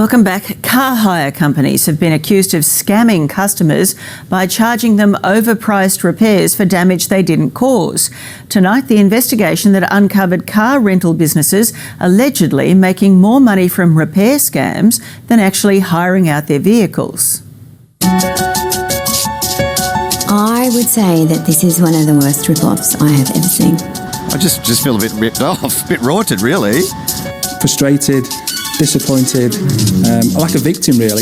Welcome back. Car hire companies have been accused of scamming customers by charging them overpriced repairs for damage they didn't cause. Tonight, the investigation that uncovered car rental businesses allegedly making more money from repair scams than actually hiring out their vehicles. I would say that this is one of the worst rip-offs I have ever seen. I just feel a bit ripped off, a bit rorted, really. Frustrated, disappointed, like a victim, really.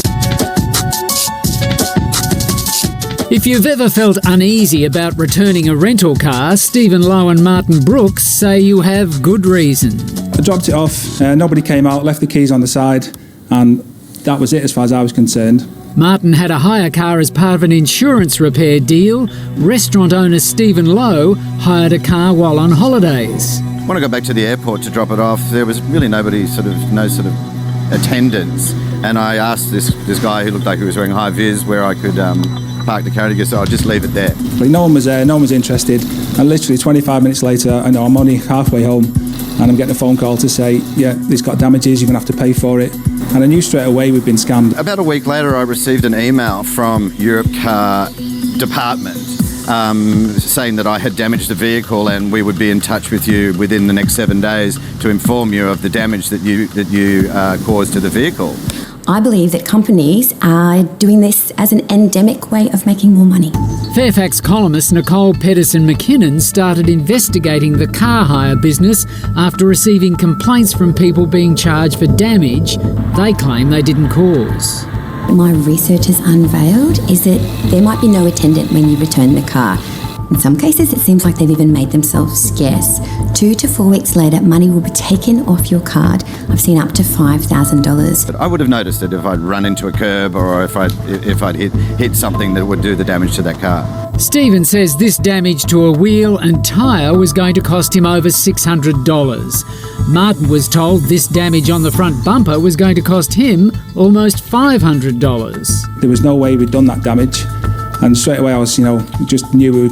If you've ever felt uneasy about returning a rental car, Stephen Lowe and Martin Brooks say you have good reason. I dropped it off, nobody came out, left the keys on the side, and that was it as far as I was concerned. Martin had a hire car as part of an insurance repair deal. Restaurant owner Stephen Lowe hired a car while on holidays. When I got back to the airport to drop it off, there was really no attendance. And I asked this guy who looked like he was wearing high vis where I could park the car. He goes, so I'll just leave it there. Like, no one was there, no one was interested. And literally 25 minutes later, I know I'm only halfway home and I'm getting a phone call to say, yeah, it's got damages, you're going to have to pay for it. And I knew straight away we'd been scammed. About a week later, I received an email from Europe Car Department saying that I had damaged the vehicle and we would be in touch with you within the next 7 days to inform you of the damage that you caused to the vehicle. I believe that companies are doing this as an endemic way of making more money. Fairfax columnist Nicole Pedersen-McKinnon started investigating the car hire business after receiving complaints from people being charged for damage they claim they didn't cause. My research has unveiled is that there might be no attendant when you return the car. In some cases, it seems like they've even made themselves scarce. 2 to 4 weeks later, money will be taken off your card. I've seen up to $5,000. But I would have noticed it if I'd run into a curb or if I'd hit something that would do the damage to that car. Stephen says this damage to a wheel and tyre was going to cost him over $600. Martin was told this damage on the front bumper was going to cost him almost $500. There was no way we'd done that damage. And straight away I was, just knew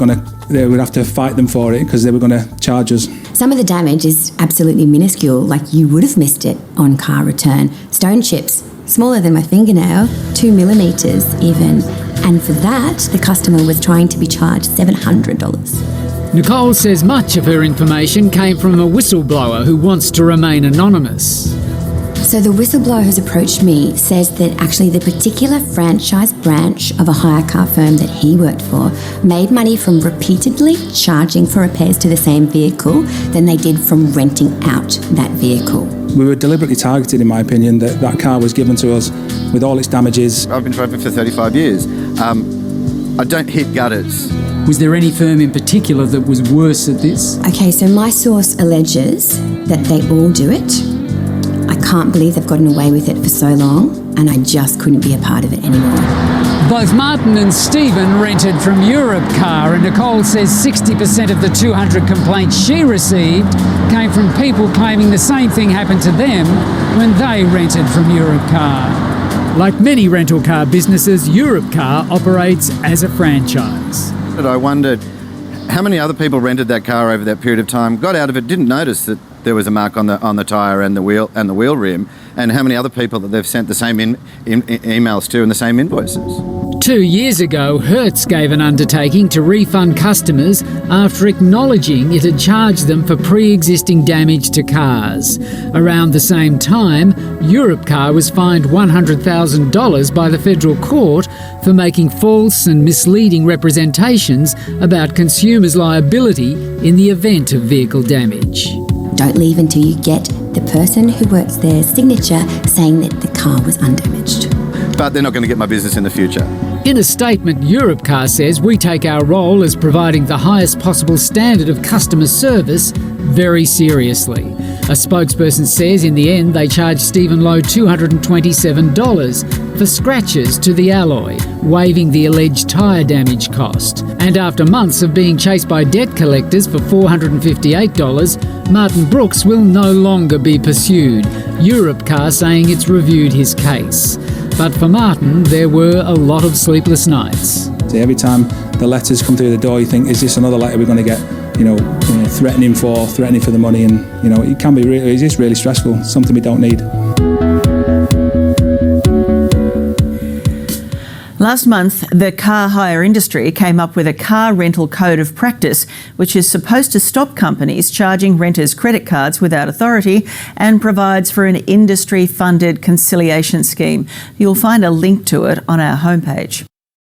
they would have to fight them for it because they were going to charge us. Some of the damage is absolutely minuscule, like you would have missed it on car return. Stone chips, smaller than my fingernail, 2 millimetres even. And for that, the customer was trying to be charged $700. Nicole says much of her information came from a whistleblower who wants to remain anonymous. So the whistleblower who's approached me says that actually the particular franchise branch of a hire car firm that he worked for made money from repeatedly charging for repairs to the same vehicle than they did from renting out that vehicle. We were deliberately targeted, in my opinion, that car was given to us with all its damages. I've been driving for 35 years. I don't hit gutters. Was there any firm in particular that was worse at this? Okay, so my source alleges that they all do it. I can't believe they've gotten away with it for so long, and I just couldn't be a part of it anymore. Both Martin and Stephen rented from Europe Car, and Nicole says 60% of the 200 complaints she received came from people claiming the same thing happened to them when they rented from Europe Car. Like many rental car businesses, Europe Car operates as a franchise. But I wondered how many other people rented that car over that period of time, got out of it, didn't notice that there was a mark on the tyre and the wheel rim, and how many other people that they've sent the same emails to and the same invoices. 2 years ago, Hertz gave an undertaking to refund customers after acknowledging it had charged them for pre-existing damage to cars. Around the same time, Europe Car was fined $100,000 by the federal court for making false and misleading representations about consumers' liability in the event of vehicle damage. Don't leave until you get the person who works there's signature saying that the car was undamaged. But they're not going to get my business in the future. In a statement, Europe Car says we take our role as providing the highest possible standard of customer service very seriously. A spokesperson says in the end they charged Stephen Lowe $227 for scratches to the alloy, waiving the alleged tyre damage cost. And after months of being chased by debt collectors for $458, Martin Brooks will no longer be pursued. Europe Car saying it's reviewed his case. But for Martin, there were a lot of sleepless nights. Every time the letters come through the door, you think, is this another letter we're going to get? Threatening for the money, and it can be really stressful. Something we don't need. Last month, the car hire industry came up with a car rental code of practice, which is supposed to stop companies charging renters credit cards without authority and provides for an industry-funded conciliation scheme. You'll find a link to it on our homepage.